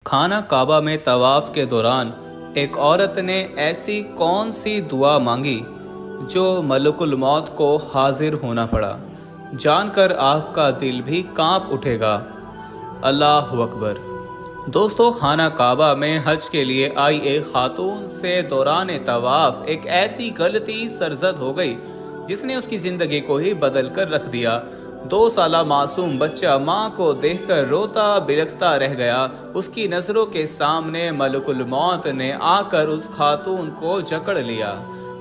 خانہ کعبہ میں طواف کے دوران ایک عورت نے ایسی کون سی دعا مانگی جو ملک الموت کو حاضر ہونا پڑا؟ جان کر آپ کا دل بھی کانپ اٹھے گا۔ اللہ اکبر۔ دوستو، خانہ کعبہ میں حج کے لیے آئی ایک خاتون سے دوران طواف ایک ایسی غلطی سرزد ہو گئی جس نے اس کی زندگی کو ہی بدل کر رکھ دیا۔ 2 سالہ معصوم بچہ ماں کو دیکھ کر روتا بلکتا رہ گیا۔ اس کی نظروں کے سامنے ملک الموت نے آ کر اس خاتون کو جکڑ لیا۔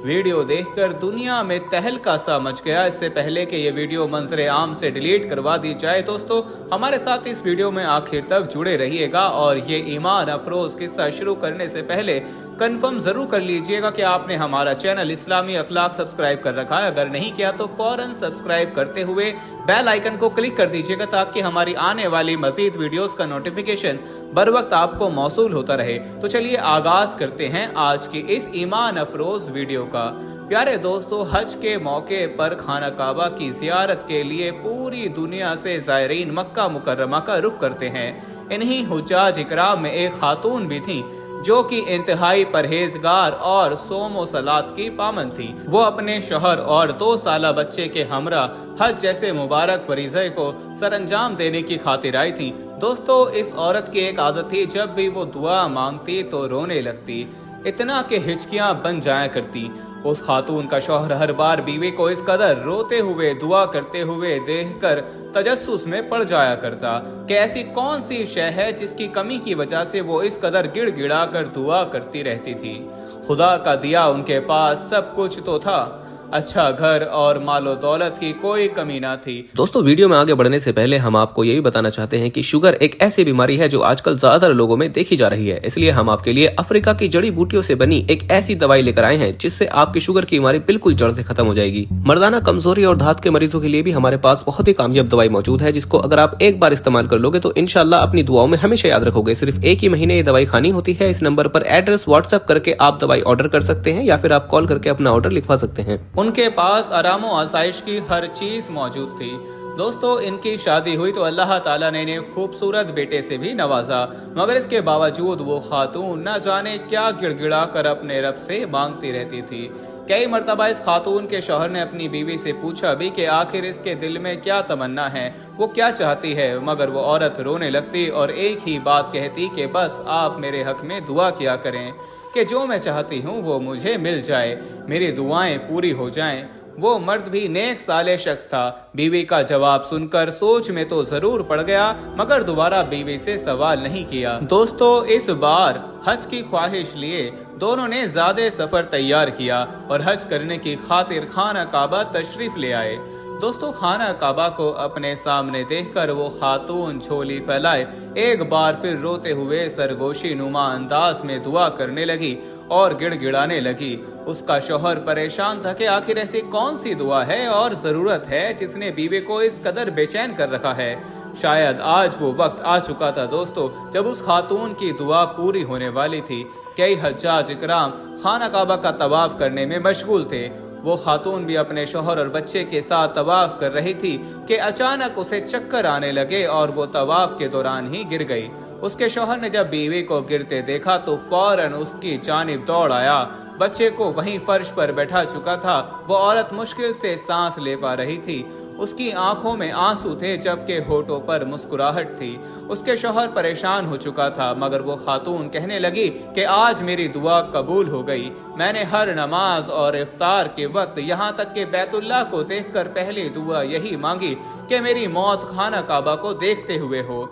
ویڈیو دیکھ کر دنیا میں تہلکہ سا مچ گیا۔ اس سے پہلے کہ یہ ویڈیو منظر عام سے ڈیلیٹ کروا دی جائے، دوستو ہمارے ساتھ اس ویڈیو میں آخر تک جڑے رہیے گا، اور یہ ایمان افروز قصہ شروع کرنے سے پہلے کنفرم ضرور کر لیجئے گا کہ آپ نے ہمارا چینل اسلامی اخلاق سبسکرائب کر رکھا ہے۔ اگر نہیں کیا تو فوراً سبسکرائب کرتے ہوئے بیل آئیکن کو کلک کر دیجئے گا تاکہ ہماری آنے والی مزید ویڈیوز کا نوٹیفیکیشن بر وقت آپ کو موصول ہوتا رہے۔ تو چلیے آغاز کرتے ہیں آج کی اس ایمان افروز ویڈیو کا۔ پیارے دوستو، حج کے موقع پر خانہ کعبہ کی زیارت کے لیے پوری دنیا سے زائرین مکہ مکرمہ کا رخ کرتے ہیں۔ انہی حجاج اکرام میں ایک خاتون بھی تھیں جو کہ انتہائی پرہیزگار اور صوم و صلات کی پابند تھی۔ وہ اپنے شوہر اور 2 سالہ بچے کے ہمراہ حج جیسے مبارک فریضے کو سر انجام دینے کی خاطر آئی تھی۔ دوستو، اس عورت کی ایک عادت تھی، جب بھی وہ دعا مانگتی تو رونے لگتی، اتنا کہ ہچکیاں بن جایا کرتی۔ اس خاتون کا شوہر ہر بار بیوی کو اس قدر روتے ہوئے دعا کرتے ہوئے دیکھ کر تجسس میں پڑ جایا کرتا کہ ایسی کون سی شے ہے جس کی کمی کی وجہ سے وہ اس قدر گڑ گڑا کر دعا کرتی رہتی تھی۔ خدا کا دیا ان کے پاس سب کچھ تو تھا، اچھا گھر اور مال و دولت کی کوئی کمی نہ تھی۔ دوستو، ویڈیو میں آگے بڑھنے سے پہلے ہم آپ کو یہی بتانا چاہتے ہیں کہ شوگر ایک ایسی بیماری ہے جو آج کل زیادہ تر لوگوں میں دیکھی جا رہی ہے۔ اس لیے ہم آپ کے لیے افریقہ کی جڑی بوٹیوں سے بنی ایک ایسی دوائی لے کر آئے ہیں جس سے آپ کی شوگر کی بیماری بالکل جڑ سے ختم ہو جائے گی۔ مردانہ کمزوری اور دھات کے مریضوں کے لیے بھی ہمارے پاس بہت ہی کامیاب دوائی موجود ہے، جس کو اگر آپ ایک بار استعمال کر لو گے تو انشاءاللہ اپنی دعاؤں میں ہمیشہ یاد رکھو گے۔ صرف ایک ہی مہینے یہ دوائی کھانی ہوتی ہے۔ اس نمبر پر ایڈریس واٹس ایپ کر کے آپ دوائی آرڈر کر سکتے ہیں یا پھر آپ کال کر کے اپنا آرڈر لکھوا سکتے ہیں۔ ان کے پاس آرام و آسائش کی ہر چیز موجود تھی۔ دوستو، ان کی شادی ہوئی تو اللہ تعالیٰ نے انہیں خوبصورت بیٹے سے بھی نوازا، مگر اس کے باوجود وہ خاتون نہ جانے کیا گڑ گڑا کر اپنے رب سے مانگتی رہتی تھی۔ کئی مرتبہ اس خاتون کے شوہر نے اپنی بیوی سے پوچھا بھی کہ آخر اس کے دل میں کیا تمنا ہے، وہ کیا چاہتی ہے، مگر وہ عورت رونے لگتی اور ایک ہی بات کہتی کہ بس آپ میرے حق میں دعا کیا کریں کہ جو میں چاہتی ہوں وہ مجھے مل جائے، میری دعائیں پوری ہو جائیں۔ وہ مرد بھی نیک صالح شخص تھا۔ بیوی کا جواب سن کر سوچ میں تو ضرور پڑ گیا، مگر دوبارہ بیوی سے سوال نہیں کیا۔ دوستو، اس بار حج کی خواہش لیے دونوں نے زیادہ سفر تیار کیا اور حج کرنے کی خاطر خانہ کعبہ تشریف لے آئے۔ دوستو، خانہ کعبہ کو اپنے سامنے دیکھ کر وہ خاتون جھولی پھیلائے ایک بار پھر روتے ہوئے سرگوشی نما انداز میں دعا کرنے لگی اور گڑ گڑانے لگی۔ اس کا شوہر پریشان تھا کہ آخر ایسی کون سی دعا ہے اور ضرورت ہے جس نے بیوی کو اس قدر بے چین کر رکھا ہے۔ شاید آج وہ وقت آ چکا تھا دوستو جب اس خاتون کی دعا پوری ہونے والی تھی۔ کئی حجاج اکرام خانہ کعبہ کا طواف کرنے میں مشغول تھے۔ وہ خاتون بھی اپنے شوہر اور بچے کے ساتھ طواف کر رہی تھی کہ اچانک اسے چکر آنے لگے اور وہ طواف کے دوران ہی گر گئی۔ اس کے شوہر نے جب بیوی کو گرتے دیکھا تو فوراً اس کی جانب دوڑ آیا۔ بچے کو وہیں فرش پر بیٹھا چکا تھا۔ وہ عورت مشکل سے سانس لے پا رہی تھی۔ اس کی آنکھوں میں آنسو تھے جبکہ ہونٹوں پر مسکراہٹ تھی۔ اس کے شوہر پریشان ہو چکا تھا، مگر وہ خاتون کہنے لگی کہ آج میری دعا قبول ہو گئی۔ میں نے ہر نماز اور افطار کے وقت یہاں تک کہ بیت اللہ کو دیکھ کر پہلی دعا یہی مانگی کہ میری موت خانہ کعبہ کو دیکھتے ہوئے ہو۔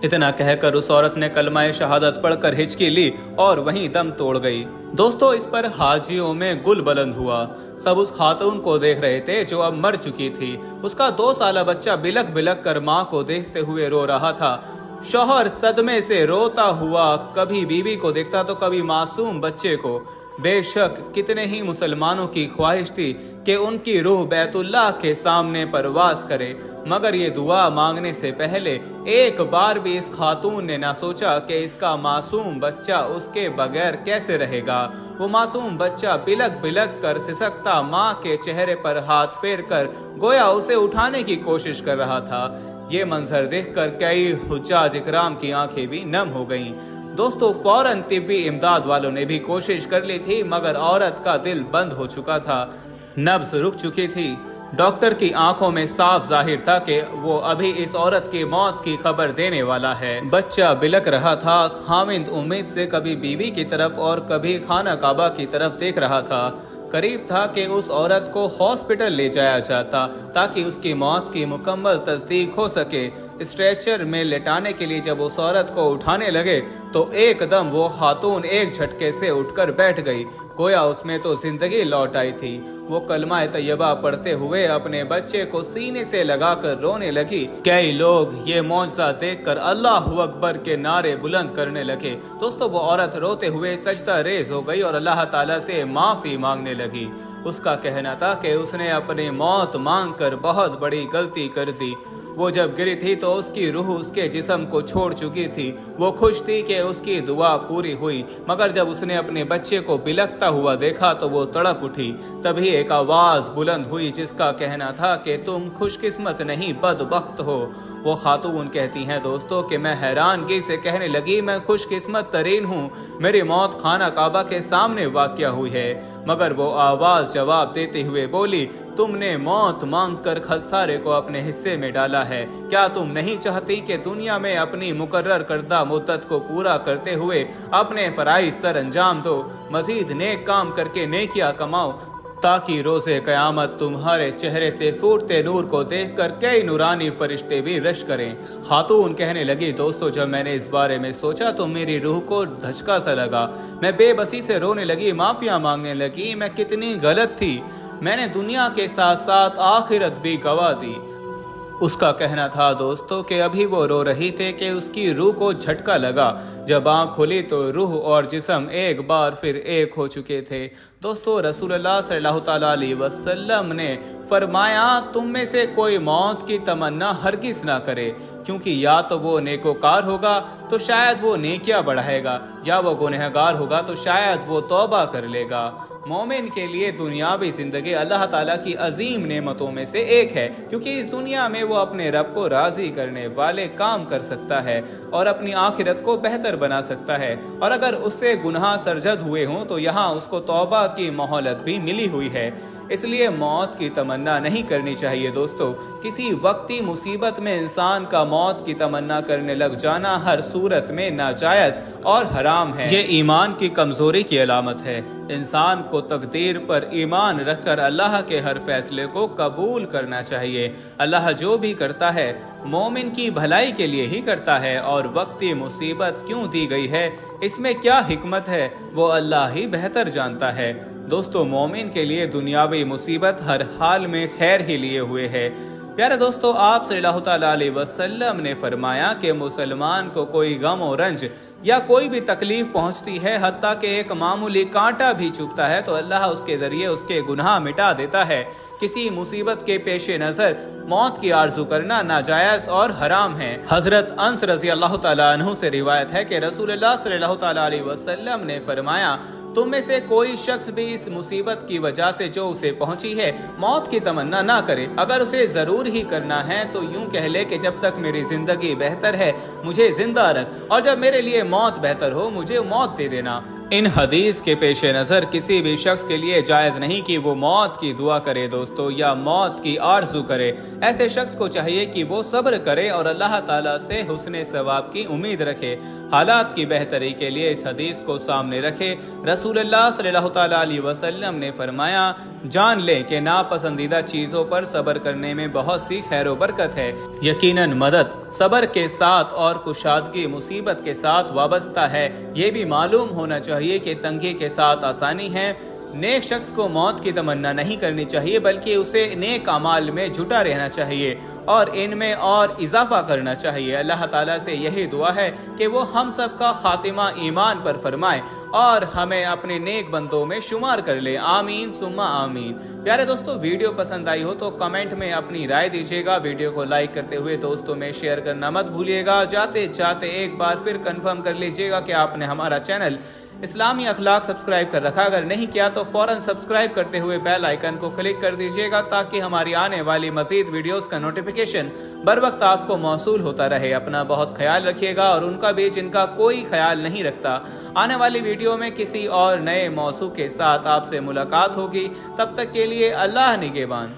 اتنا کہہ کر اس عورت نے کلمہ شہادت پڑھ کر ہچکی لی اور وہیں دم توڑ گئی۔ دوستو، اس پر حاجیوں میں گل بلند ہوا۔ سب اس خاتون کو دیکھ رہے تھے جو اب مر چکی تھی۔ اس کا 2 سالہ بچہ بلک بلک کر ماں کو دیکھتے ہوئے رو رہا تھا۔ شوہر صدمے سے روتا ہوا کبھی بیوی کو دیکھتا تو کبھی معصوم بچے کو۔ بے شک کتنے ہی مسلمانوں کی خواہش تھی کہ ان کی روح بیت اللہ کے سامنے پرواز کرے، مگر یہ دعا مانگنے سے پہلے ایک بار بھی اس خاتون نے نہ سوچا کہ اس کا معصوم بچہ اس کے بغیر کیسے رہے گا۔ وہ معصوم بچہ بلک بلک کر سسکتا ماں کے چہرے پر ہاتھ پھیر کر گویا اسے اٹھانے کی کوشش کر رہا تھا، ये मंजर देखकर कई हुज्जाज इकराम की आंखें भी नम हो गईं। दोस्तों फौरन तिब्बी इमदाद वालों ने भी कोशिश कर ली थी, मगर औरत का दिल बंद हो चुका था, नब्ज रुक चुकी थी। डॉक्टर की आंखों में साफ जाहिर था कि वो अभी इस औरत की मौत की खबर देने वाला है। बच्चा बिलक रहा था। खामिंद उम्मीद से कभी बीवी की तरफ और कभी खाना काबा की तरफ देख रहा था। करीब था कि उस औरत को हॉस्पिटल ले जाया जाता ताकि उसकी मौत की मुकम्मल तस्दीक हो सके। स्ट्रेचर में लेटाने के लिए जब उस औरत को उठाने लगे तो एकदम वो खातून एक झटके से उठकर बैठ गई, गोया उसमें तो जिंदगी लौट आई थी। वो कलमा तैयबा पढ़ते हुए अपने बच्चे को सीने से लगाकर रोने लगी। कई लोग ये मौजज़ा देखकर अल्लाहु अकबर के नारे बुलंद करने लगे। दोस्तों वो औरत रोते हुए सजदा रेज हो गई और अल्लाह ताला से माफी मांगने लगी। उसका कहना था कि उसने अपनी मौत मांगकर बहुत बड़ी गलती कर दी। वो जब गिरी थी तो उसकी रूह उसके जिस्म को छोड़ चुकी थी। वो खुश थी कि उसकी दुआ पूरी हुई, मगर जब उसने अपने बच्चे को बिलखता हुआ देखा तो वो तड़प उठी। तभी एक आवाज बुलंद हुई जिसका कहना था कि तुम खुशकिस्मत नहीं बदबख्त हो। वो खातून कहती हैं दोस्तों कि मैं हैरानगी से कहने लगी, मैं खुशकिस्मत तरीन हूँ, मेरी मौत खाना काबा के सामने वाक़या हुई है। मगर वो आवाज जवाब देते हुए बोली, तुमने मौत मांगकर खसारे को अपने हिस्से में डाला है। क्या तुम नहीं चाहती कि दुनिया में अपनी मुकर्रर करदा मुद्दत को पूरा करते हुए अपने फराइज सर अंजाम दो, मजीद नेक काम करके नेकियां कमाओ, ताकि रोज़े क़यामत तुम्हारे चेहरे से फूटते नूर को देखकर कई नूरानी फरिश्ते भी रश करें। खातून कहने लगी, दोस्तों जब मैंने इस बारे में सोचा तो मेरी रूह को धचका सा लगा। मैं बेबसी से रोने लगी, माफिया मांगने लगी। मैं कितनी गलत थी, मैंने दुनिया के साथ साथ आखिरत भी गवा दी। उसका कहना था दोस्तों कि अभी वो रो रही थे कि उसकी रूह को झटका लगा। जब आँख खुली तो रूह और जिस्म एक बार फिर एक हो चुके थे। दोस्तों रसूलुल्लाह सल्लल्लाहु अलैहि वसल्लम ने फरमाया, तुम में से कोई मौत की तमन्ना हरगिज़ ना करे, क्योंकि या तो वो नेकोकार होगा तो शायद वो नेकियां बढ़ाएगा, या वो गुनहगार होगा तो शायद वो तौबा कर लेगा। मोमिन के लिए दुनियावी जिंदगी अल्लाह ताला की अजीम नेमतों में से एक है, क्योंकि इस दुनिया में वो अपने रब को राजी करने वाले काम कर सकता है और अपनी आखिरत को बेहतर बना सकता है। और अगर उससे गुनाह सरजद हुए हों तो यहाँ उसको तौबा की मोहलत भी मिली हुई है। इसलिए मौत की तमन्ना नहीं करनी चाहिए। दोस्तों किसी वक्ती मुसीबत में इंसान का मौत की तमन्ना करने लग जाना हर सूरत में नाजायज और हराम है। ये ईमान की कमजोरी की अलामत है। इंसान को तकदीर पर ईमान रखकर अल्लाह के हर फैसले को कबूल करना चाहिए। अल्लाह जो भी करता है मोमिन की भलाई के लिए ही करता है, और वक्ती मुसीबत क्यों दी गई है, इसमें क्या हिकमत है, वो अल्लाह ही बेहतर जानता है। दोस्तों मोमिन के लिए दुनियावी मुसीबत हर हाल में खैर ही लिए हुए है। प्यारे दोस्तों आप सल्लल्लाहु अलैहि वसल्लम ने फरमाया कि मुसलमान को कोई गम और रंज या कोई भी तकलीफ पहुंचती है, हत्ता कि एक मामूली कांटा भी चुभता है, तो अल्लाह उसके जरिए उसके गुनाह मिटा देता है। किसी मुसीबत के पेश नजर मौत की आरजू करना नाजायज और हराम है। हजरत अंस रजी अल्लाह तआला अन्हु से रिवायत है कि रसूलुल्लाह सल्लल्लाहु अलैहि वसल्लम ने फरमाया, तुम में से कोई शख्स भी इस मुसीबत की वजह से जो उसे पहुंची है मौत की तमन्ना ना करे। अगर उसे जरूर ही करना है तो यूं कह ले कि जब तक मेरी जिंदगी बेहतर है मुझे जिंदा रख, और जब मेरे लिए मौत बेहतर हो मुझे मौत दे देना। इन हदीस के पेश नज़र किसी भी शख्स के लिए जायज़ नहीं कि वो मौत की दुआ करे दोस्तों, या मौत की आरजू करे। ऐसे शख्स को चाहिए कि वो सब्र करे और अल्लाह ताला से हुस्ने सवाब की उम्मीद रखे। हालात की बेहतरी के लिए इस हदीस को सामने रखे। रसूलुल्लाह सल्लल्लाहु अलैहि वसल्लम ने फरमाया, जान ले कि नापसंदीदा चीज़ों पर सब्र करने में बहुत सी खैर व बरकत है। यकीनन मदद सब्र के साथ और कुशादगी मुसीबत के साथ वाबस्ता है। ये भी मालूम होना चाहिए कि तंगी के साथ आसानी है। नेक शख्स को मौत की तमन्ना नहीं करनी चाहिए, बल्कि उसे नेक अमाल में जुटा रहना चाहिए और इनमें और इजाफा करना चाहिए। अल्लाह ताला से यही दुआ है कि वो हम सब का खातिमा ईमान पर फरमाए और हमें अपने नेक बंदों में शुमार कर ले। आमीन सुम्मा आमीन। प्यारे दोस्तों वीडियो पसंद आई हो तो कमेंट में अपनी राय दीजिएगा। वीडियो को लाइक करते हुए दोस्तों में शेयर करना मत भूलिएगा। जाते जाते एक बार फिर कंफर्म कर लीजिएगा कि आपने हमारा चैनल इस्लामी अखलाक सब्सक्राइब कर रखा, अगर नहीं किया तो फौरन सब्सक्राइब करते हुए बेल आइकन को क्लिक कर दीजिएगा ताकि हमारी आने वाली मजीद वीडियोस का नोटिफिकेशन बर वक्त आपको मौसूल होता रहे। अपना बहुत ख्याल रखिएगा और उनका भी जिनका कोई ख्याल नहीं रखता। आने वाली वीडियो में किसी और नए मौजू के साथ आपसे मुलाकात होगी। तब तक के लिए अल्लाह निगहबान।